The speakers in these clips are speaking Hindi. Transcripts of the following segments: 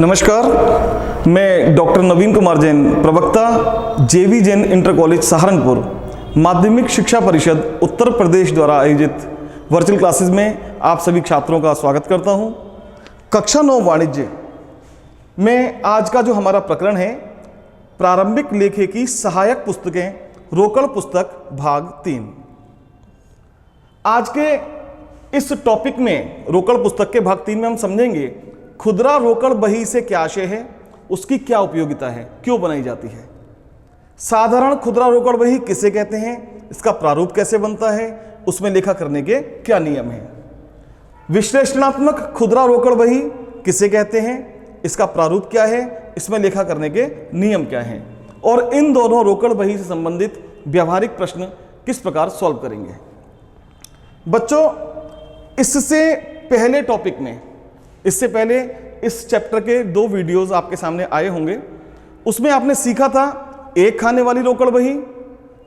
नमस्कार, मैं डॉक्टर नवीन कुमार जैन, प्रवक्ता जेवी जैन इंटर कॉलेज सहारनपुर, माध्यमिक शिक्षा परिषद उत्तर प्रदेश द्वारा आयोजित वर्चुअल क्लासेस में आप सभी छात्रों का स्वागत करता हूं। कक्षा 9 वाणिज्य में आज का जो हमारा प्रकरण है, प्रारंभिक लेखे की सहायक पुस्तकें, रोकड़ पुस्तक भाग 3। आज के इस टॉपिक में, रोकड़ पुस्तक के भाग 3 में हम समझेंगे खुदरा रोकड़ बही से क्या आशय है, उसकी क्या उपयोगिता है, क्यों बनाई जाती है, साधारण खुदरा रोकड़ बही किसे कहते हैं, इसका प्रारूप कैसे बनता है, उसमें लेखा करने के क्या नियम हैं, विश्लेषणात्मक खुदरा रोकड़ बही किसे कहते हैं, इसका प्रारूप क्या है, इसमें लेखा करने के नियम क्या हैं, और इन दोनों रोकड़ बही से संबंधित व्यावहारिक प्रश्न किस प्रकार सॉल्व करेंगे। बच्चों, इससे पहले टॉपिक में, इससे पहले इस चैप्टर के 2 वीडियोस आपके सामने आए होंगे। उसमें आपने सीखा था 1 खाने वाली रोकड़ बही,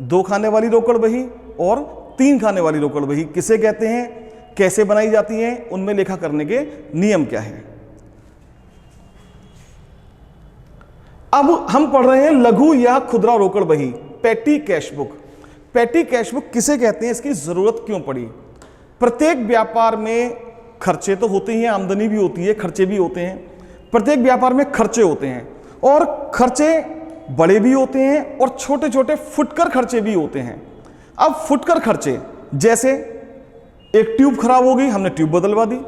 2 खाने वाली रोकड़ बही और 3 खाने वाली रोकड़ बही किसे कहते हैं, कैसे बनाई जाती हैं, उनमें लेखा करने के नियम क्या है। अब हम पढ़ रहे हैं लघु या खुदरा रोकड़ बही, पेटी कैश बुक। पेटी कैश बुक किसे कहते हैं, इसकी जरूरत क्यों पड़ी। प्रत्येक व्यापार में खर्चे तो होते ही हैं, आमदनी भी होती है, खर्चे भी होते हैं। प्रत्येक व्यापार में खर्चे होते हैं और खर्चे बड़े भी होते हैं और छोटे छोटे फुटकर खर्चे भी होते हैं। अब फुटकर खर्चे जैसे एक ट्यूब खराब हो गई, हमने ट्यूब बदलवा दी,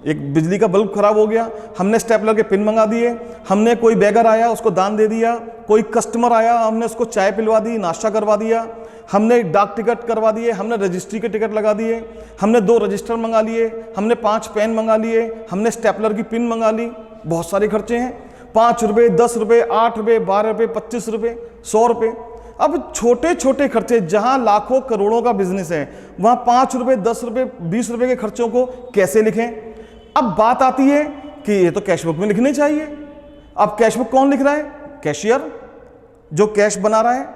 एक बिजली का बल्ब खराब हो गया, हमने स्टेपलर के पिन मंगा दिए, हमने कोई बेगर आया उसको दान दे दिया, कोई कस्टमर आया हमने उसको चाय पिलवा दी, नाश्ता करवा दिया, हमने डाक टिकट करवा दिए, हमने रजिस्ट्री के टिकट लगा दिए, हमने 2 रजिस्टर मंगा लिए, हमने 5 पेन मंगा लिए, हमने स्टेपलर की पिन मंगा ली। बहुत सारे खर्चे हैं, 5 रुपये, 10 रुपये, 8 रुपये, 12 रुपये, 25 रुपये, 100 रुपये। अब छोटे छोटे खर्चे, जहां लाखों करोड़ों का बिजनेस है, वहां 5 रुपये, 10 रुपये, 20 रुपये के खर्चों को कैसे लिखें। अब बात आती है कि ये तो कैश बुक में लिखने चाहिए। अब कैश बुक कौन लिख रहा है, कैशियर, जो कैश बना रहा है।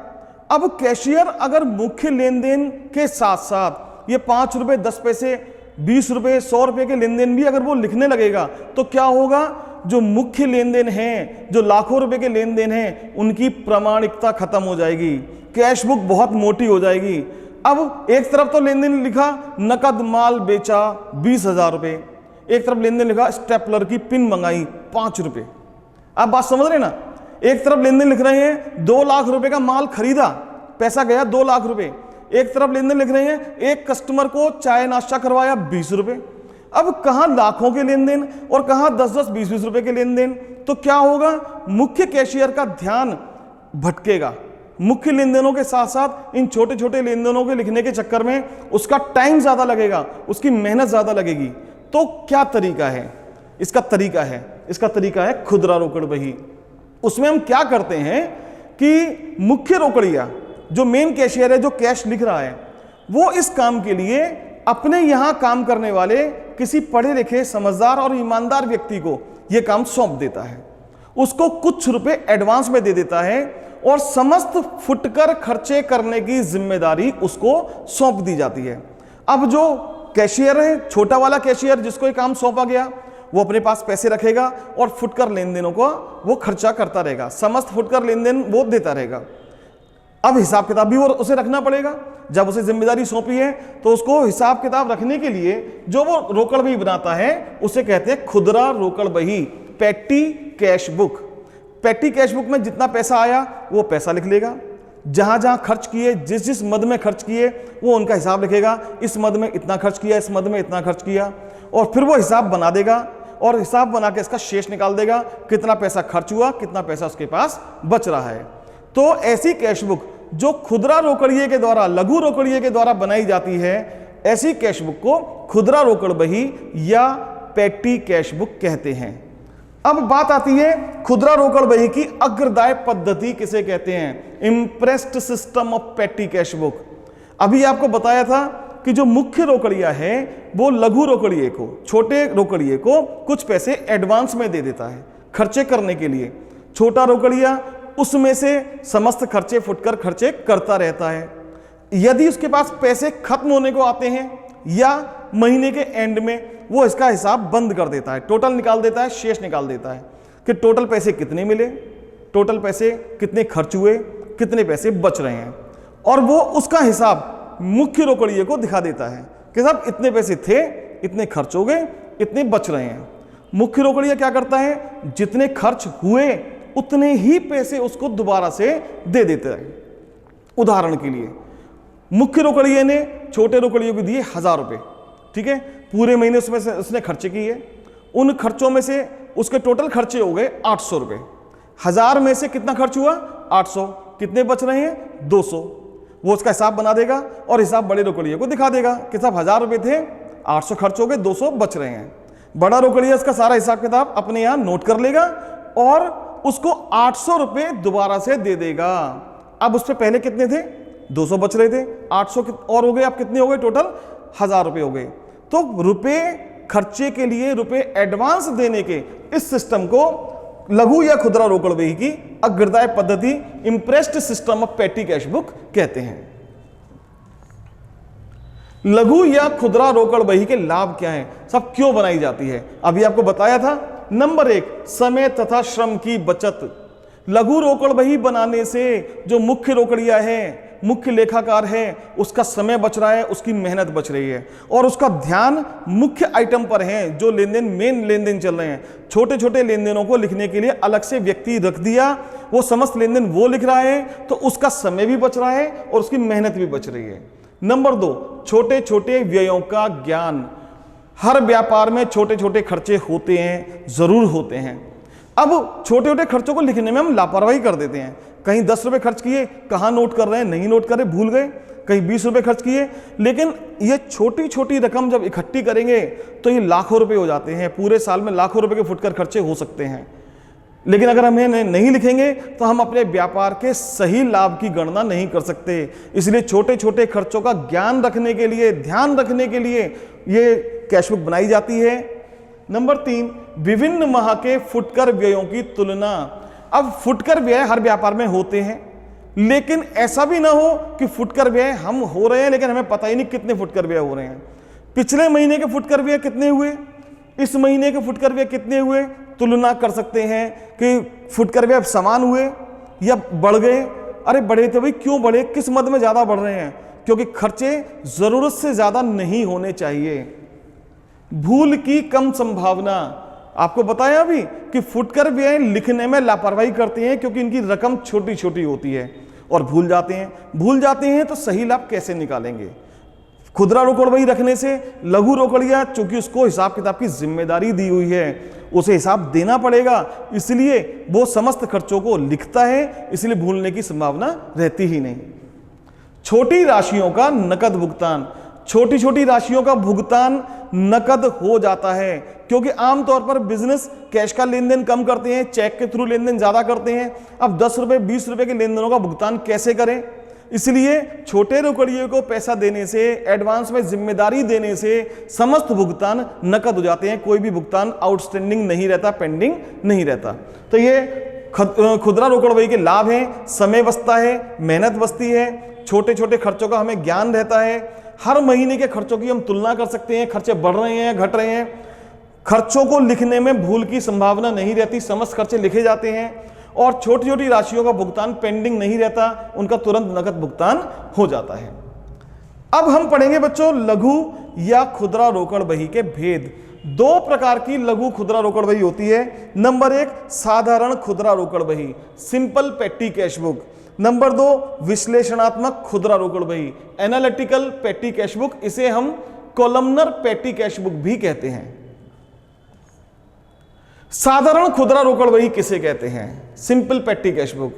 अब कैशियर अगर मुख्य लेन देन के साथ साथ ये 5 रुपये, 10 पैसे, 20 रुपये, 100 रुपये के लेन देन भी अगर वो लिखने लगेगा तो क्या होगा, जो मुख्य लेन देन है, जो लाखों रुपए के लेन देन है, उनकी प्रामाणिकता खत्म हो जाएगी, कैश बुक बहुत मोटी हो जाएगी। अब एक तरफ तो लेन देन लिखा नकद माल बेचा 20,000 रुपये, एक तरफ लेन देन लिखा स्टेपलर की पिन मंगाई 5 रुपये। आप बात समझ रहे ना, एक तरफ लेन देन लिख रहे हैं 2 लाख रुपए का माल खरीदा, पैसा गया 2 लाख रुपए, एक तरफ लेन देन लिख रहे हैं एक कस्टमर को चाय नाश्ता करवाया 20 रुपए। अब कहां लाखों के लेन देन और कहां 10-10, 20-20 रुपए के लेन देन, तो क्या होगा, मुख्य कैशियर का ध्यान भटकेगा। मुख्य लेन देनों के साथ साथ इन छोटे छोटे लेन देनों के लिखने के चक्कर में उसका टाइम ज्यादा लगेगा, उसकी मेहनत ज्यादा लगेगी। तो क्या तरीका है, इसका तरीका है खुदरा रोकड़ बही। उसमें हम क्या करते हैं कि मुख्य रोकड़िया, जो मेन कैशियर है, जो कैश लिख रहा है, वो इस काम के लिए अपने यहां काम करने वाले किसी पढ़े लिखे, समझदार और ईमानदार व्यक्ति को यह काम सौंप देता है। उसको कुछ रुपए एडवांस में दे देता है और समस्त फुटकर खर्चे करने की जिम्मेदारी उसको सौंप दी जाती है। अब जो कैशियर है, छोटा वाला कैशियर जिसको ये काम सौंपा गया, वो अपने पास पैसे रखेगा और फुटकर लेन देनों को वो खर्चा करता रहेगा, समस्त फुटकर लेन देन वो देता रहेगा। अब हिसाब किताब भी वो उसे रखना पड़ेगा। जब उसे जिम्मेदारी सौंपी है तो उसको हिसाब किताब रखने के लिए जो वो रोकड़ बही बनाता है उसे कहते हैं खुदरा रोकड़ बही, पेटी कैश बुक। पेटी कैश बुक में जितना पैसा आया वो पैसा लिख लेगा, जहां जहां खर्च किए, जिस जिस मद में खर्च किए वो उनका हिसाब लिखेगा, इस मद में इतना खर्च किया, इस मद में इतना खर्च किया, और फिर वो हिसाब बना देगा और हिसाब बना के इसका शेष निकाल देगा, कितना पैसा खर्च हुआ, कितना पैसा उसके पास बच रहा है। तो ऐसी कैश बुक जो खुदरा रोकड़िए के द्वारा, लघु रोकड़िए के द्वारा बनाई जाती है, ऐसी कैश बुक को खुदरा रोकड़ बही या पेटी कैश बुक कहते हैं। अब बात आती है खुदरा रोकड़ बही की अग्रदाय पद्धति किसे कहते हैं, इंप्रेस्ड सिस्टम ऑफ पेटी कैश बुक। अभी आपको बताया था कि जो मुख्य रोकड़िया है वो लघु रोकड़िए को, छोटे रोकड़िए को कुछ पैसे एडवांस में दे देता है खर्चे करने के लिए। छोटा रोकड़िया उसमें से समस्त खर्चे, फुटकर खर्चे करता रहता है। यदि उसके पास पैसे खत्म होने को आते हैं या महीने के एंड में वो इसका हिसाब बंद कर देता है, टोटल निकाल देता है, शेष निकाल देता है। कि टोटल पैसे कितने मिले, टोटल पैसे कितने खर्च हुए, कितने पैसे बच रहे हैं, और वो उसका हिसाब मुख्य रोकड़िए को दिखा देता है कि साहब इतने पैसे थे, इतने खर्च हो गए, इतने बच रहे हैं। मुख्य रोकड़िया क्या करता है, जितने खर्च हुए उतने ही पैसे उसको दोबारा से दे देता है। उदाहरण के लिए मुख्य रोकड़िए ने छोटे रोकड़ियों को दिए 1000 रुपये, ठीक है, पूरे महीने उसमें से उसने खर्चे किए, उन खर्चों में से उसके टोटल खर्चे हो गए 800 रुपये। 1000 में से कितना खर्च हुआ, 800, कितने बच रहे हैं, 200। वो उसका हिसाब बना देगा और हिसाब बड़े रोकड़िए को दिखा देगा कि साहब 1000 रुपये थे, 800 खर्च हो गए, 200 बच रहे हैं। बड़ा रोकड़िया इसका सारा हिसाब किताब अपने यहां नोट कर लेगा और उसको 800 रुपये दोबारा से दे देगा। अब उस पे पहले कितने थे, 200 बच रहे थे, 800 और हो गए, अब कितने हो गए, टोटल 1000 रुपये हो गए। तो रुपए खर्चे के लिए रुपए एडवांस देने के इस सिस्टम को लघु या खुदरा रोकड़ बही की अग्रदाय पद्धति, इंप्रेस्ड सिस्टम ऑफ पेटी कैश बुक कहते हैं। लघु या खुदरा रोकड़ बही के लाभ क्या हैं, सब क्यों बनाई जाती है, अभी आपको बताया था। नंबर 1, समय तथा श्रम की बचत। लघु रोकड़ बही बनाने से जो मुख्य रोकड़िया है, मुख्य लेखाकार है, उसका समय बच रहा है, उसकी मेहनत बच रही है और उसका ध्यान मुख्य आइटम पर है, जो लेन देन, मेन लेन देन चल रहे हैं। छोटे छोटे लेन देनों को लिखने के लिए अलग से व्यक्ति रख दिया, वो समस्त लेन देन वो लिख रहा है, तो उसका समय भी बच रहा है और उसकी मेहनत भी बच रही है। नंबर 2, छोटे छोटे व्ययों का ज्ञान। हर व्यापार में छोटे छोटे खर्चे होते हैं, जरूर होते हैं। अब छोटे छोटे खर्चों को लिखने में हम लापरवाही कर देते हैं, कहीं 10 रुपए खर्च किए, कहाँ नोट कर रहे हैं, नहीं नोट कर रहे, भूल गए, कहीं 20 रुपए खर्च किए। लेकिन ये छोटी छोटी रकम जब इकट्ठी करेंगे तो ये लाखों रुपए हो जाते हैं, पूरे साल में लाखों रुपए के फुटकर खर्चे हो सकते हैं। लेकिन अगर हम नहीं लिखेंगे तो हम अपने व्यापार के सही लाभ की गणना नहीं कर सकते। इसलिए छोटे छोटे खर्चों का ज्ञान रखने के लिए, ध्यान रखने के लिए ये कैशबुक बनाई जाती है। नंबर 3, विभिन्न माह के फुटकर व्ययों की तुलना। अब फुटकर व्यय हर व्यापार में होते हैं, लेकिन ऐसा भी ना हो कि फुटकर व्यय हम हो रहे हैं लेकिन हमें पता ही नहीं कितने फुटकर व्यय हो रहे हैं। पिछले महीने के फुटकर व्यय कितने हुए, इस महीने के फुटकर व्यय कितने हुए, तुलना कर सकते हैं कि फुटकर व्यय समान हुए या बढ़ गए। अरे बढ़े थे भाई, क्यों बढ़े, किस मद में ज्यादा बढ़ रहे हैं, क्योंकि खर्चे जरूरत से ज्यादा नहीं होने चाहिए। भूल की कम संभावना। आपको बताया अभी कि फुटकर व्यय लिखने में लापरवाही करते हैं क्योंकि इनकी रकम छोटी छोटी होती है और भूल जाते हैं तो सही लाभ कैसे निकालेंगे। खुदरा रोकड़ बही रखने से लघु रोकड़िया, चूंकि उसको हिसाब किताब की जिम्मेदारी दी हुई है, उसे हिसाब देना पड़ेगा, इसलिए वो समस्त खर्चों को लिखता है, इसलिए भूलने की संभावना रहती ही नहीं। छोटी राशियों का नकद भुगतान। छोटी छोटी राशियों का भुगतान नकद हो जाता है क्योंकि आमतौर पर बिजनेस कैश का लेन देन कम करते हैं, चेक के थ्रू लेन देन ज्यादा करते हैं। अब 10 रुपए 20 रुपए के लेन देनों का भुगतान कैसे करें, इसलिए छोटे रोकड़ियों को पैसा देने से, एडवांस में जिम्मेदारी देने से समस्त भुगतान नकद हो जाते हैं, कोई भी भुगतान आउटस्टैंडिंग नहीं रहता, पेंडिंग नहीं रहता। तो ये खुदरा रोकड़ बही के लाभ हैं। समय बचता है, मेहनत बचती है, छोटे छोटे खर्चों का हमें ज्ञान रहता है, हर महीने के खर्चों की हम तुलना कर सकते हैं, खर्चे बढ़ रहे हैं, घट रहे हैं। खर्चों को लिखने में भूल की संभावना नहीं रहती, समस्त खर्चे लिखे जाते हैं और छोटी छोटी राशियों का भुगतान पेंडिंग नहीं रहता, उनका तुरंत नकद भुगतान हो जाता है। अब हम पढ़ेंगे बच्चों लघु या खुदरा रोकड़ बही के भेद। 2 प्रकार की लघु खुदरा रोकड़ बही होती है। नंबर 1, साधारण खुदरा रोकड़ बही, सिंपल पेटी कैश बुक। नंबर 2, विश्लेषणात्मक खुदरा रोकड़ बही, एनालिटिकल पेटी कैश बुक, इसे हम कॉलमनर पेटी कैश बुक भी कहते हैं। साधारण खुदरा रोकड़ बही किसे कहते हैं, सिंपल पेटी कैश बुक।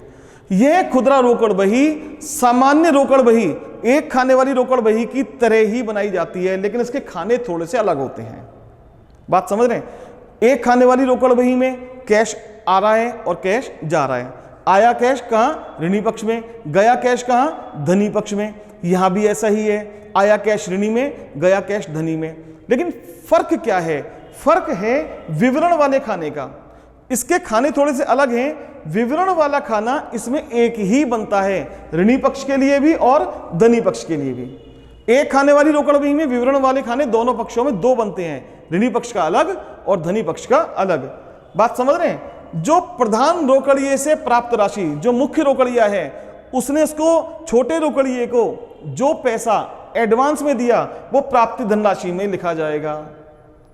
यह खुदरा रोकड़ बही सामान्य रोकड़ बही, एक खाने वाली रोकड़ बही की तरह ही बनाई जाती है, लेकिन इसके खाने थोड़े से अलग होते हैं। बात समझ रहे हैं, एक खाने वाली रोकड़ बही में कैश आ रहा है और कैश जा रहा है। आया कैश कहां, ऋणी पक्ष में, गया कैश कहां, धनी पक्ष में। यहां भी ऐसा ही है, आया कैश ऋणी में, गया कैश धनी में। लेकिन फर्क क्या है, फर्क है विवरण वाले खाने का। इसके खाने थोड़े से अलग हैं। विवरण वाला खाना इसमें एक ही बनता है, ऋणी पक्ष के लिए भी और धनी पक्ष के लिए भी। एक खाने वाली रोकड़ बही में विवरण वाले खाने दोनों पक्षों में 2 बनते हैं, ऋणी पक्ष का अलग और धनी पक्ष का अलग। बात समझ रहे हैं। जो प्रधान रोकड़िए से प्राप्त राशि, जो मुख्य रोकड़िया है, उसने इसको छोटे रोकड़िए को जो पैसा एडवांस में दिया वो प्राप्ति धनराशि में लिखा जाएगा।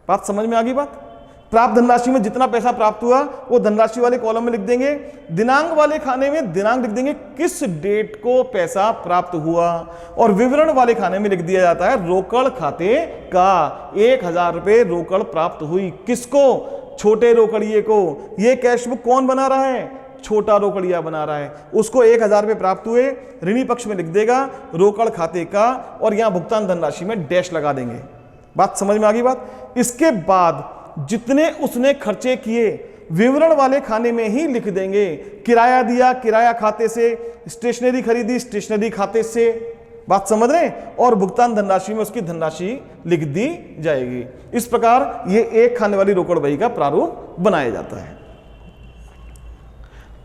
बात समझ में आ गई? बात प्राप्त धनराशि में जितना पैसा प्राप्त हुआ वो धनराशि वाले कॉलम में लिख देंगे। दिनांक वाले खाने में दिनांक लिख देंगे किस डेट को पैसा प्राप्त हुआ, और विवरण वाले खाने में लिख दिया जाता है रोकड़ खाते का 1000 रुपए रोकड़ प्राप्त हुई। किसको? छोटे रोकड़िए को। ये कैश बुक कौन बना रहा है? छोटा रोकड़िया बना रहा है। उसको 1000 रुपए प्राप्त हुए, ऋणी पक्ष में लिख देगा रोकड़ खाते का, और यहां भुगतान धनराशि में डैश लगा देंगे। बात समझ में आ गई? बात इसके बाद जितने उसने खर्चे किए विवरण वाले खाने में ही लिख देंगे। किराया दिया, किराया खाते से, स्टेशनरी खरीदी, स्टेशनरी खाते से। बात समझ रहे हैं? और भुगतान धनराशि में उसकी धनराशि लिख दी जाएगी। इस प्रकार ये एक खाने वाली रोकड़ बही का प्रारूप बनाया जाता है।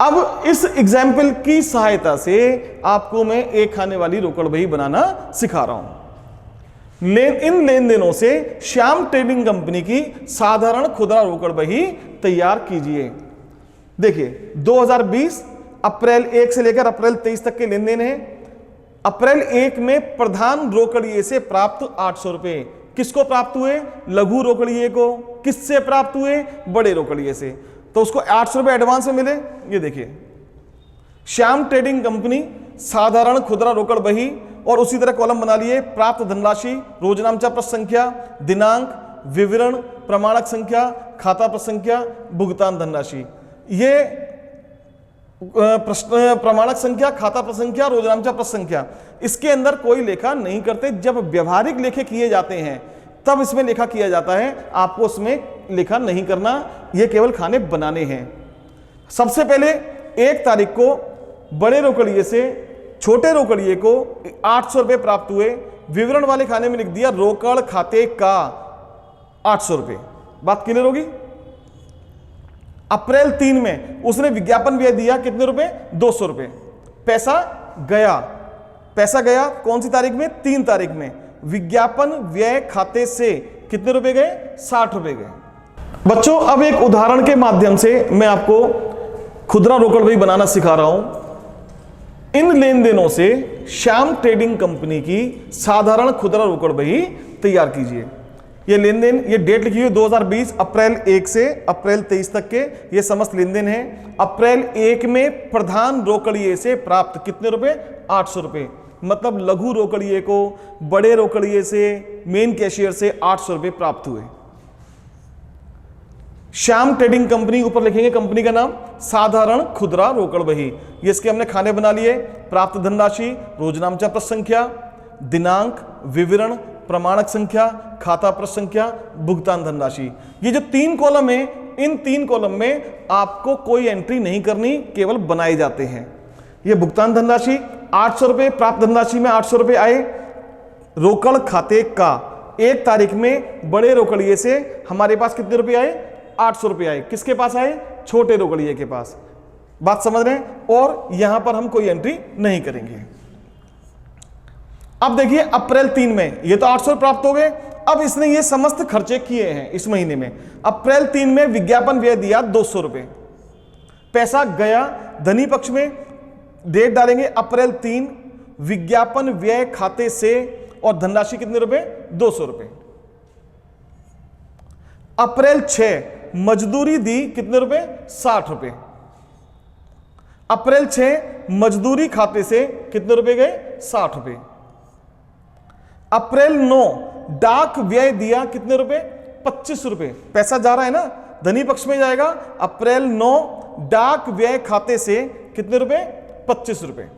अब इस एग्जाम्पल की सहायता से आपको मैं एक खाने वाली रोकड़ बही बनाना सिखा रहा हूं। इन लेन देनों से श्याम ट्रेडिंग कंपनी की साधारण खुदरा रोकड़ बही तैयार कीजिए। देखिए 2020 अप्रैल 1 से लेकर अप्रैल 23 तक के लेन देन है। अप्रैल 1 में प्रधान रोकड़िए से प्राप्त 800 रुपए किसको प्राप्त हुए? लघु रोकड़िए को। किससे प्राप्त हुए? बड़े रोकड़िए से। तो उसको 800 रुपए एडवांस में मिले। ये देखिए श्याम ट्रेडिंग कंपनी साधारण खुदरा रोकड़ बही, और उसी तरह कॉलम बना लिए प्राप्त धनराशि, रोजनामचा प्रश्न संख्या, दिनांक, विवरण, प्रमाणक संख्या, खाता प्रश्न संख्या, भुगतान धनराशि। ये प्रमाणक संख्या, खाता प्रश्न संख्या, रोजनामचा प्रश्न संख्या, इसके अंदर कोई लेखा नहीं करते। जब व्यवहारिक लेखे किए जाते हैं तब इसमें लेखा किया जाता है, आपको उसमें लेखा नहीं करना, ये केवल खाने बनाने हैं। सबसे पहले 1 तारीख को बड़े रोकड़िए से छोटे रोकड़िए को 800 रुपए प्राप्त हुए। विवरण वाले खाने में लिख दिया रोकड़ खाते का 800 रुपए। बात क्लियर होगी? अप्रैल 3 में उसने विज्ञापन व्यय दिया कितने रुपए? 200 रुपए। पैसा गया कौन सी तारीख में? 3 तारीख में। विज्ञापन व्यय खाते से कितने रुपए गए? 60 रुपए गए। बच्चों अब एक उदाहरण के माध्यम से मैं आपको खुदरा रोकड़ बही बनाना सिखा रहा हूं। इन लेन देनों से श्याम ट्रेडिंग कंपनी की साधारण खुदरा रोकड़ बही तैयार कीजिए। ये लेन देन, ये डेट लिखी हुई 2020 अप्रैल 1 से अप्रैल 23 तक के ये समस्त लेन देन है। अप्रैल 1 में प्रधान रोकड़िए से प्राप्त कितने रुपए? 800 रुपए। मतलब लघु रोकड़िए को बड़े रोकड़िए से, मेन कैशियर से 800 रुपए प्राप्त हुए। श्याम ट्रेडिंग कंपनी, ऊपर लिखेंगे कंपनी का नाम, साधारण खुदरा रोकड़ बही। ये इसके हमने खाने बना लिए। प्राप्त धनराशि, रोजनामचा प्रश्न संख्या, दिनांक, विवरण, प्रमाणक संख्या, खाता प्रश्न संख्या, भुगतान धनराशि। ये जो 3 कॉलम है, इन 3 कॉलम में आपको कोई एंट्री नहीं करनी, केवल बनाए जाते हैं। ये भुगतान धनराशि 800 रुपए, प्राप्त धनराशि में 800 रुपए आए। रोकड़ खाते का 1 तारीख में बड़े रोकड़िए से हमारे पास कितने रुपए आए? 800 रुपए आए। किसके पास आए? छोटे रोकड़िए के पास। बात समझ रहे हैं? और यहां पर हम कोई एंट्री नहीं करेंगे। अब देखिए अप्रैल 3 में ये तो 800 प्राप्त हो गए। अब इसने ये समस्त खर्चे किए हैं इस महीने में। अप्रैल 3 में विज्ञापन व्यय दिया 200 रुपए। पैसा गया धनी पक्ष में, डेट डालेंगे अप्रैल 3, विज्ञापन व्यय खाते से, और धनराशि कितने रुपए? 200 रुपए। अप्रैल 6 मजदूरी दी कितने रुपए? 60 रुपए। अप्रैल 6 मजदूरी खाते से कितने रुपए गए? 60 रुपए। अप्रैल 9 डाक व्यय दिया कितने रुपए? 25 रुपए। पैसा जा रहा है ना, धनी पक्ष में जाएगा। अप्रैल 9 डाक व्यय खाते से कितने रुपए? 25 रुपए।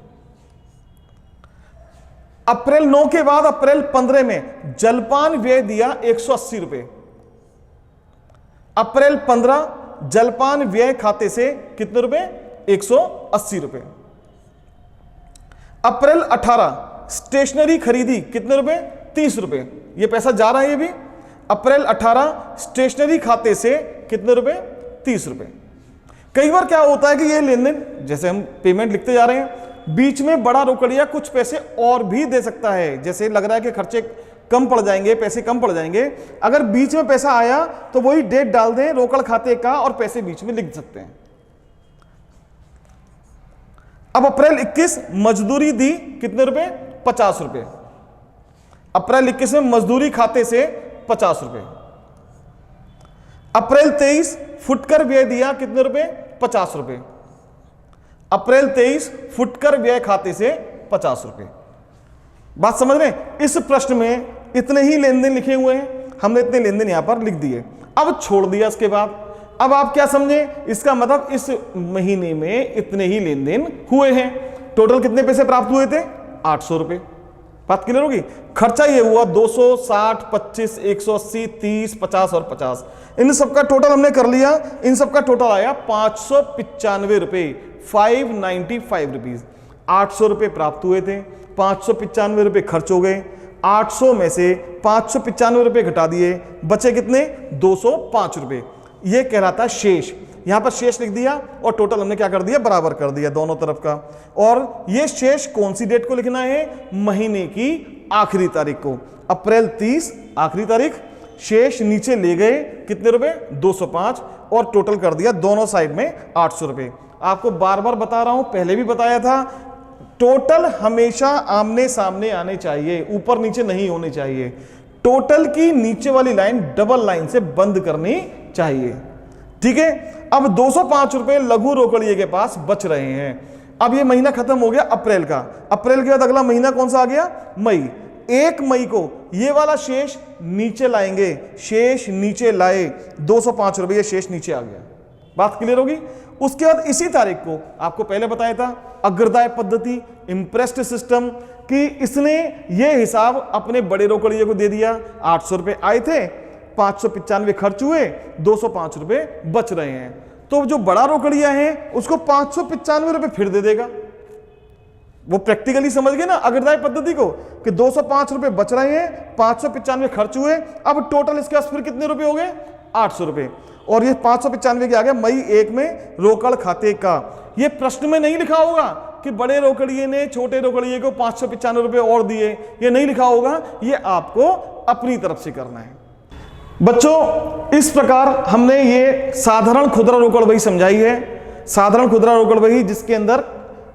अप्रैल 9 के बाद अप्रैल 15 में जलपान व्यय दिया 180 रुपए। अप्रैल 15 जलपान व्यय खाते से कितने रुपए? 180 रुपए। अप्रैल 18 स्टेशनरी खरीदी कितने रुपए? 30 रुपए। ये पैसा जा रहा है ये भी। अप्रैल 18 स्टेशनरी खाते से कितने रुपए? 30 रुपए। कई बार क्या होता है कि ये लेन देन, जैसे हम पेमेंट लिखते जा रहे हैं, बीच में बड़ा रोकड़िया कुछ पैसे और भी दे सकता है। जैसे लग रहा है कि खर्चे कम पड़ जाएंगे, पैसे कम पड़ जाएंगे, अगर बीच में पैसा आया तो वही डेट डाल दें रोकड़ खाते का और पैसे बीच में लिख सकते हैं। अब अप्रैल 21 मजदूरी दी कितने रुपए? 50 रुपए। अप्रैल 21 में मजदूरी खाते से 50 रुपए। अप्रैल 23 फुटकर व्यय दिया कितने रुपए? 50 रुपए। अप्रैल 23 फुटकर व्यय खाते से 50 रुपए। बात समझ रहे हैं? इस प्रश्न में इतने ही लेन देन लिखे हुए हैं, हमने इतने लेन देन यहां पर लिख दिए। अब छोड़ दिया इसके बाद। अब आप क्या समझे? इसका मतलब इस महीने में इतने ही लेन देन हुए हैं। टोटल कितने पैसे प्राप्त हुए थे? 800 रुपए। बात क्लियर होगी? खर्चा ये हुआ 200, 60, 25, 180, 30, 50 और 50। इन सबका टोटल हमने कर लिया। इन सबका टोटल आया 595 रुपए, 595 रुपीज। 800 रुपए प्राप्त हुए थे, 595 रुपए खर्च हो गए। 800 में से 595 रुपए घटा दिए, बचे कितने? 205 रुपए। ये कहलाता शेष। यहां पर शेष लिख दिया और टोटल हमने क्या कर दिया? बराबर कर दिया दोनों तरफ का। और ये शेष कौन सी डेट को लिखना है? महीने की आखिरी तारीख को। अप्रैल 30 आखिरी तारीख। शेष नीचे ले गए कितने रुपए? 205 और टोटल कर दिया दोनों साइड में 800 रुपए। आपको बार बार बता रहा हूं, पहले भी बताया था, टोटल हमेशा आमने सामने आने चाहिए, ऊपर नीचे नहीं होने चाहिए। टोटल की नीचे वाली लाइन डबल लाइन से बंद करनी चाहिए। ठीक है? अब 205 रुपए लघु रोकड़िए के पास बच रहे हैं। अब ये महीना खत्म हो गया अप्रैल का। अप्रैल के बाद अगला महीना कौन सा आ गया? मई। 1 मई को ये वाला शेष नीचे लाएंगे। शेष नीचे लाए, 205 रुपए शेष नीचे आ गया। बात क्लियर होगी? उसके बाद इसी तारीख को आपको पहले बताया था अग्रदाय पद्धति, इंप्रेस्ड सिस्टम, कि इसने ये हिसाब अपने बड़े रोकड़िए को दे दिया। 800 रुपए आए थे, 595 खर्च हुए, 205 रुपए बच रहे हैं। तो जो बड़ा रोकड़िया है उसको 595 रुपए फिर दे देगा। वो प्रैक्टिकली समझ गए ना अग्रदाय पद्धति को, कि 205 रुपए बच रहे हैं, 595 खर्च हुए। अब टोटल इसके पास फिर कितने रुपए हो गए? 800 रुपए। और ये 595 के आ गया मई 1 में रोकड़ खाते का। ये प्रश्न में नहीं लिखा होगा कि बड़े रोकड़िए ने छोटे रोकड़िए को 595 रुपए और दिए, ये नहीं लिखा होगा। ये आपको अपनी तरफ से करना है। बच्चों, इस प्रकार हमने ये साधारण खुदरा रोकड़ बही समझाई है। साधारण खुदरा रोकड़ बही जिसके अंदर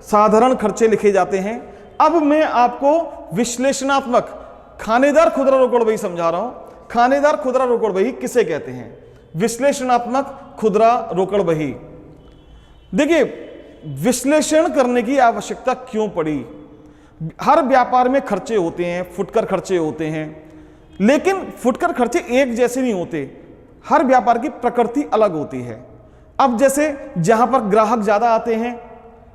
साधारण खर्चे लिखे जाते हैं। अब मैं आपको विश्लेषणात्मक खानेदार खुदरा रोकड़ बही समझा रहा हूं। खानेदार खुदरा रोकड़ बही किसे कहते हैं? विश्लेषणात्मक खुदरा रोकड़ बही। देखिए, विश्लेषण करने की आवश्यकता क्यों पड़ी? हर व्यापार में खर्चे होते हैं, फुटकर खर्चे होते हैं, लेकिन फुटकर खर्चे एक जैसे नहीं होते। हर व्यापार की प्रकृति अलग होती है। अब जैसे जहां पर ग्राहक ज्यादा आते हैं,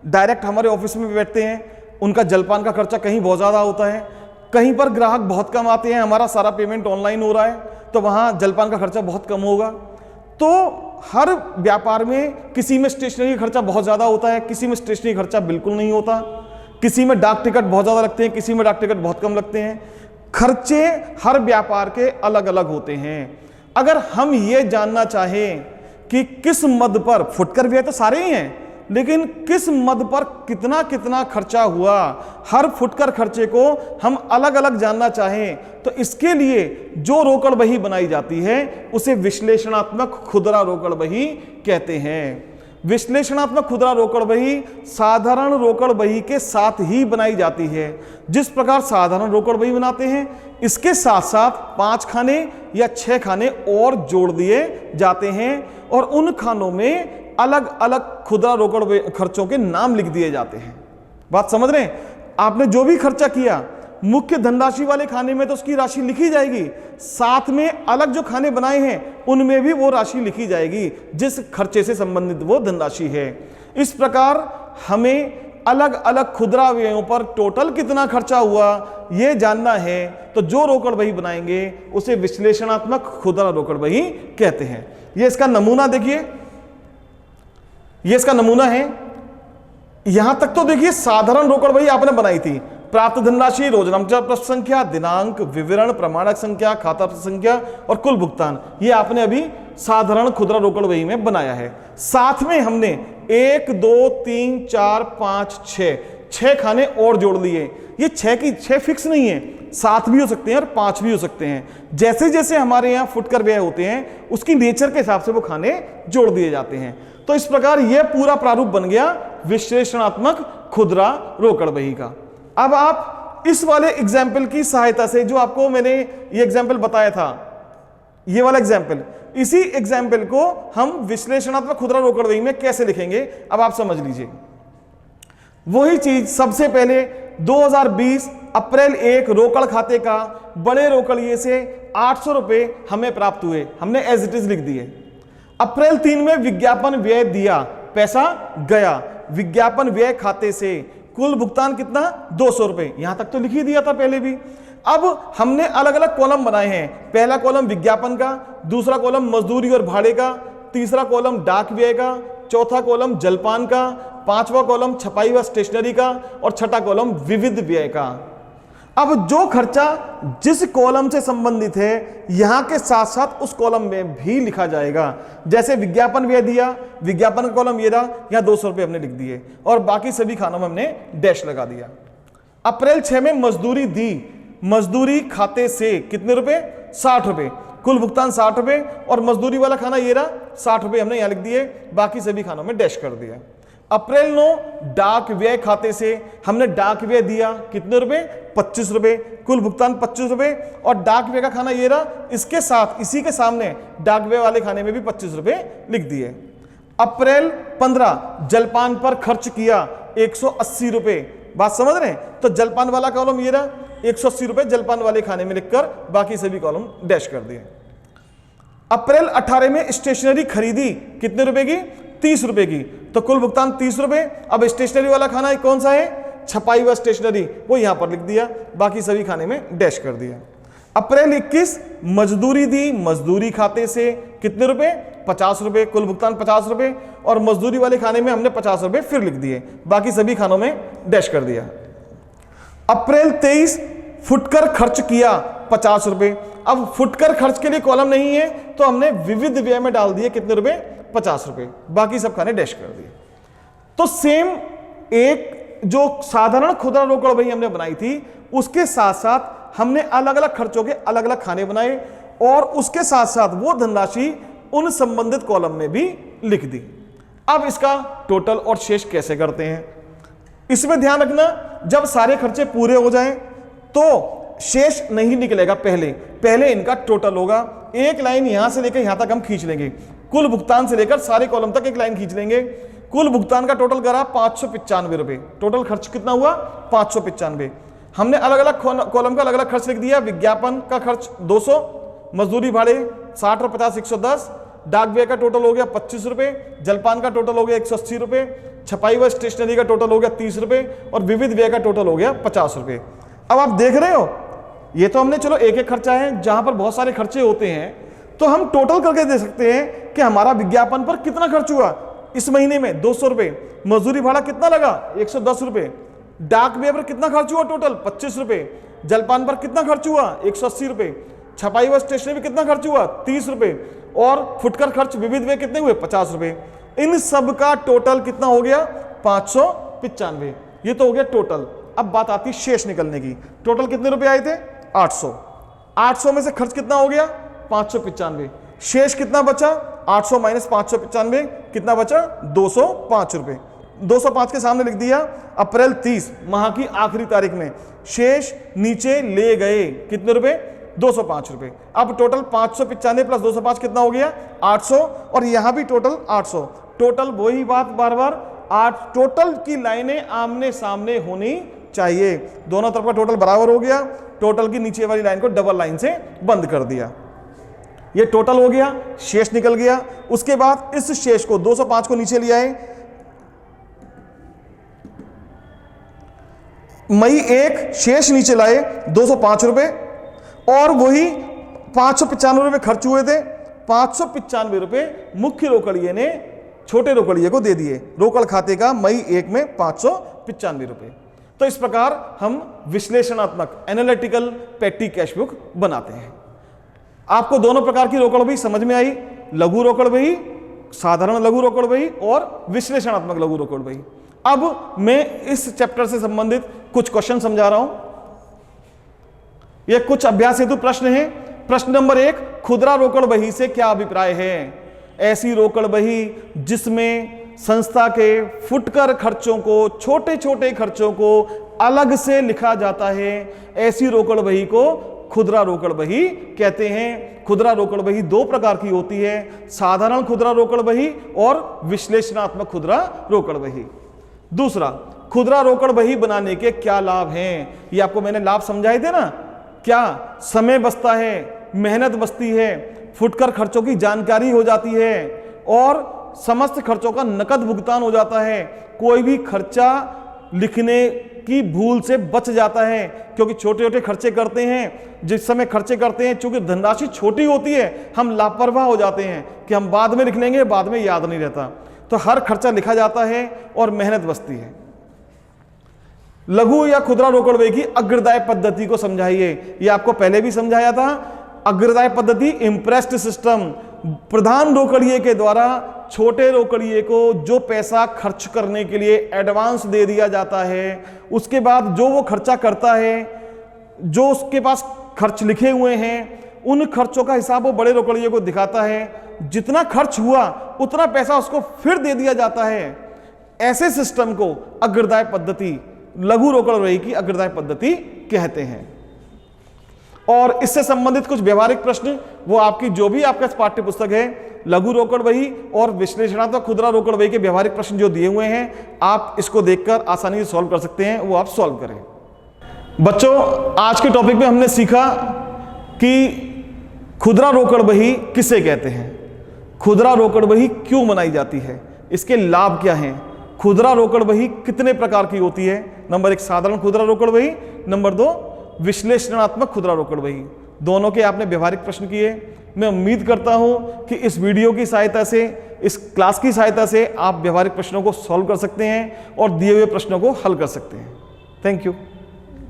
डायरेक्ट हमारे ऑफिस में बैठते हैं, उनका जलपान का खर्चा कहीं बहुत ज्यादा होता है। कहीं पर ग्राहक बहुत कम आते हैं, हमारा सारा पेमेंट ऑनलाइन हो रहा है, तो वहां जलपान का खर्चा बहुत कम होगा। तो हर व्यापार में किसी में स्टेशनरी का खर्चा बहुत ज्यादा होता है, किसी में स्टेशनरी खर्चा बिल्कुल नहीं होता, किसी में डाक टिकट बहुत ज्यादा लगते हैं, किसी में डाक टिकट बहुत कम लगते हैं। खर्चे हर व्यापार के अलग अलग होते हैं। अगर हम ये जानना चाहें कि किस मद पर, फुटकर व्यय तो सारे ही हैं, लेकिन किस मद पर कितना कितना खर्चा हुआ, हर फुटकर खर्चे को हम अलग अलग जानना चाहें, तो इसके लिए जो रोकड़ बही बनाई जाती है उसे विश्लेषणात्मक खुदरा रोकड़ बही कहते हैं। विश्लेषणात्मक खुदरा रोकड़ बही साधारण रोकड़ बही के साथ ही बनाई जाती है। जिस प्रकार साधारण रोकड़ बही बनाते हैं, इसके साथ साथ 5 खाने या 6 खाने और जोड़ दिए जाते हैं और उन खानों में अलग अलग खुदरा रोकड़ खर्चों के नाम लिख दिए जाते हैं। बात समझ रहे हैं? आपने जो भी खर्चा किया मुख्य धनराशि वाले खाने में तो उसकी राशि लिखी जाएगी, साथ में अलग जो खाने बनाए हैं उनमें भी वो राशि लिखी जाएगी जिस खर्चे से संबंधित वो धनराशि है। इस प्रकार हमें अलग अलग खुदरा व्ययों पर टोटल कितना खर्चा हुआ ये जानना है, तो जो रोकड़ बही बनाएंगे उसे विश्लेषणात्मक खुदरा रोकड़ बही कहते हैं। ये इसका नमूना देखिए, ये इसका नमूना है। यहां तक तो देखिए साधारण रोकड़ बही आपने बनाई थी। प्राप्त धनराशि, रोजनामचा प्रश्न संख्या, दिनांक, विवरण, प्रमाणक संख्या, खाता संख्या और कुल भुगतान, ये आपने अभी साधारण खुदरा रोकड़ बही में बनाया है। साथ में हमने 1 2 3 4 5 6 खाने और जोड़ लिए। ये 6 की 6 फिक्स नहीं है, 7 भी हो सकते हैं और 5 भी हो सकते हैं। जैसे जैसे हमारे यहाँ फुटकर व्यय होते हैं उसकी नेचर के हिसाब से वो खाने जोड़ दिए जाते हैं। तो इस प्रकार यह पूरा प्रारूप बन गया विश्लेषणात्मक खुदरा रोकड़ बही का। अब आप इस वाले एग्जाम्पल की सहायता से, जो आपको मैंने ये एग्जाम्पल बताया था, ये वाला एग्जाम्पल, इसी एग्जाम्पल को हम विश्लेषणात्मक खुदरा रोकड़ बही में कैसे लिखेंगे अब आप समझ लीजिए। वही चीज, सबसे पहले 2020 अप्रैल 1 रोकड़ खाते का बड़े रोकड़िए से 800 रुपए हमें प्राप्त हुए, हमने एज इट इज लिख दिए। अप्रैल 3 में विज्ञापन व्यय दिया, पैसा गया, विज्ञापन व्यय खाते से कुल भुगतान कितना, 200 रुपए, यहां तक तो लिख ही दिया था पहले भी। अब हमने अलग अलग कॉलम बनाए हैं, पहला कॉलम विज्ञापन का, दूसरा कॉलम मजदूरी और भाड़े का, तीसरा कॉलम डाक व्यय का, चौथा कॉलम जलपान का, पांचवा कॉलम छपाई व स्टेशनरी का और छठा कॉलम विविध व्यय का। अब जो खर्चा जिस कॉलम से संबंधित है यहां के साथ साथ उस कॉलम में भी लिखा जाएगा। जैसे विज्ञापन व्यय दिया, विज्ञापन का कॉलम ये रहा, यहां 200 रुपए हमने लिख दिए और बाकी सभी खानों में हमने डैश लगा दिया। अप्रैल 6 में मजदूरी दी, मजदूरी खाते से कितने रुपए, 60 रुपए, कुल भुगतान 60 रुपए और मजदूरी वाला खाना ये रहा, 60 रुपए हमने यहां लिख दिए, बाकी सभी खानों में डैश कर दिया। अप्रैल 9 डाक व्यय खाते से हमने डाक व्यय दिया कितने रुपए, 25 रुपए, कुल भुगतान 25 रुपए और डाक व्यय का खाना ये रहा, इसके साथ इसी के सामने डाक व्यय वाले खाने में भी 25 रुपए लिख दिए। अप्रैल 15 जलपान पर खर्च किया 180 रुपए, बात समझ रहे हैं, तो जलपान वाला कॉलम ये रहा, 180 रुपए जलपान वाले खाने में लिखकर बाकी सभी कॉलम डैश कर दिए। अप्रैल 18 में स्टेशनरी खरीदी कितने रुपए की, 30 रुपए की, तो कुल भुगतान 30 रुपए। अब स्टेशनरी वाला खाना कौन सा है, छपाई व स्टेशनरी, वो यहां पर लिख दिया, बाकी सभी खाने में डैश कर दिया। अप्रैल 21 मजदूरी दी, मजदूरी खाते से कितने रुपए, 50 रुपए, कुल भुगतान 50 रुपए और मजदूरी वाले खाने में हमने 50 रुपए फिर लिख दिए, बाकी सभी खानों में डैश कर दिया। अप्रैल 23 फुटकर खर्च किया 50 रुपए, अब फुटकर खर्च के लिए कॉलम नहीं है तो हमने विविध व्यय में डाल दिए कितने रुपए, 50 रुपए, बाकी सब खाने डैश कर दिए। तो सेम एक जो साधारण खुदरा रोकड़ बही हमने बनाई थी उसके साथ साथ हमने अलग अलग खर्चों के अलग अलग खाने बनाए और उसके साथ साथ वो धनराशि उन संबंधित कॉलम में भी लिख दी। अब इसका टोटल और शेष कैसे करते हैं, इसमें ध्यान रखना, जब सारे खर्चे पूरे हो जाएं तो शेष नहीं निकलेगा, पहले इनका टोटल होगा। एक लाइन यहां से लेकर यहां तक हम खींच लेंगे, कुल भुगतान से लेकर सारे कॉलम तक एक लाइन खींच लेंगे। कुल भुगतान का टोटल करा 595 रुपए, टोटल खर्च कितना हुआ, 595। हमने अलग अलग कॉलम का अलग अलग खर्च लिख दिया, विज्ञापन का खर्च 200, मजदूरी भाड़े 60 और 50 110, डाक व्यय का टोटल हो गया 25 रुपए, जलपान का टोटल हो गया 180 रुपए, छपाई व स्टेशनरी का टोटल हो गया 30 रुपए और विविध व्यय का टोटल हो गया 50 रुपए। अब आप देख रहे हो, ये तो हमने चलो एक एक खर्चा है, जहां पर बहुत सारे खर्चे होते हैं तो हम टोटल करके दे सकते हैं कि हमारा विज्ञापन पर कितना खर्च हुआ इस महीने में, 200 रुपए, मजदूरी भाड़ा कितना लगा, 110 रुपए, डाक व्यय पर कितना खर्च हुआ टोटल 25 रुपए, जलपान पर कितना खर्च हुआ 180 रुपए, छपाई व स्टेशनरी पर कितना खर्च हुआ 30 रुपए और फुटकर खर्च विविध व्यय कितने हुए 50 रुपए। इन सब का टोटल कितना हो गया 595, ये तो हो गया टोटल। अब बात आती है शेष निकलने की, टोटल कितने रुपए आए थे 800 में से खर्च कितना हो गया 595, शेष कितना बचा 800 माइनस 595 कितना बचा 205 रुपए, 205 के सामने लिख दिया। अप्रैल 30 माह की आखिरी तारीख में शेष नीचे ले गए कितने रुपए 205 रुपए। अब टोटल 595 प्लस 205 कितना हो गया 800 और यहां भी टोटल 800, टोटल वही बात बार बार 8, टोटल की लाइनें आमने सामने होनी चाहिए, दोनों तरफ का टोटल बराबर हो गया, टोटल की नीचे वाली लाइन को डबल लाइन से बंद कर दिया, ये टोटल हो गया, शेष निकल गया। उसके बाद इस शेष को 205 को नीचे ले आए, मई 1 शेष नीचे लाए 205 रुपए और वही 595 रुपए खर्च हुए थे, 595 रुपए मुख्य रोकड़िए ने छोटे रोकड़िए को दे दिए, रोकड़ खाते का मई 1 में 595 रुपए। तो इस प्रकार हम विश्लेषणात्मक एनालिटिकल पेटी कैश बुक बनाते हैं। आपको दोनों प्रकार की रोकड़ बही समझ में आई, लघु रोकड़ बही, साधारण लघु रोकड़ बही और विश्लेषणात्मक लघु रोकड़ बही। अब मैं इस चैप्टर से संबंधित कुछ क्वेश्चन समझा रहा हूं, ये कुछ अभ्यास हेतु प्रश्न है। प्रश्न नंबर 1, खुदरा रोकड़ बही से क्या अभिप्राय है? ऐसी रोकड़ बही जिसमें संस्था के फुटकर खर्चों को, छोटे छोटे खर्चों को अलग से लिखा जाता है। ऐसी रोकड़ बही को खुदरा रोकड़ बही कहते हैं। खुदरा रोकड़ बही दो प्रकार की होती है, साधारण खुदरा रोकड़ बही और विश्लेषणात्मक खुदरा रोकड़ बही। दूसरा, खुदरा रोकड़ बही बनाने के क्या लाभ हैं, ये आपको मैंने लाभ समझाए थे ना। क्या समय बचता है, मेहनत बचती है, फुटकर खर्चों की जानकारी हो जाती है और समस्त खर्चों का नकद भुगतान हो जाता है। कोई भी खर्चा लिखने की भूल से बच जाता है, क्योंकि छोटे छोटे खर्चे करते हैं। जिस समय खर्चे करते हैं, चूंकि धनराशि छोटी होती है, हम लापरवाह हो जाते हैं कि हम बाद में लिख लेंगे, बाद में याद नहीं रहता। तो हर खर्चा लिखा जाता है और मेहनत बचती है। लघु या खुदरा रोकड़ बही की अग्रदाय पद्धति को समझाइए। ये आपको पहले भी समझाया था। अग्रदाय पद्धति इम्प्रेस्ड सिस्टम, प्रधान रोकड़िए के द्वारा छोटे रोकड़िए को जो पैसा खर्च करने के लिए एडवांस दे दिया जाता है, उसके बाद जो वो खर्चा करता है, जो उसके पास खर्च लिखे हुए हैं, उन खर्चों का हिसाब वो बड़े रोकड़िए को दिखाता है। जितना खर्च हुआ उतना पैसा उसको फिर दे दिया जाता है। ऐसे सिस्टम को अग्रदाय पद्धति, लघु रोकड़ बही की अग्रदाय पद्धति कहते हैं। और इससे संबंधित कुछ व्यवहारिक प्रश्न, वो आपकी जो भी आपका पाठ्य पुस्तक है, लघु रोकड़ बही और विश्लेषणात्मक खुदरा रोकड़ बही के व्यवहारिक प्रश्न जो दिए हुए हैं, आप इसको देखकर आसानी से सॉल्व कर सकते हैं, वो आप सॉल्व करें। बच्चों, आज के टॉपिक में हमने सीखा कि खुदरा रोकड़ बही किसे कहते हैं, खुदरा रोकड़ बही क्यों बनाई जाती है, इसके लाभ क्या हैं, खुदरा रोकड़ बही कितने प्रकार की होती है। नंबर 1 साधारण खुदरा रोकड़ बही, नंबर 2 विश्लेषणात्मक खुदरा रोकड़ बही। दोनों के आपने व्यवहारिक प्रश्न किए। मैं उम्मीद करता हूं कि इस वीडियो की सहायता से, इस क्लास की सहायता से आप व्यवहारिक प्रश्नों को सॉल्व कर सकते हैं और दिए हुए प्रश्नों को हल कर सकते हैं। Thank you.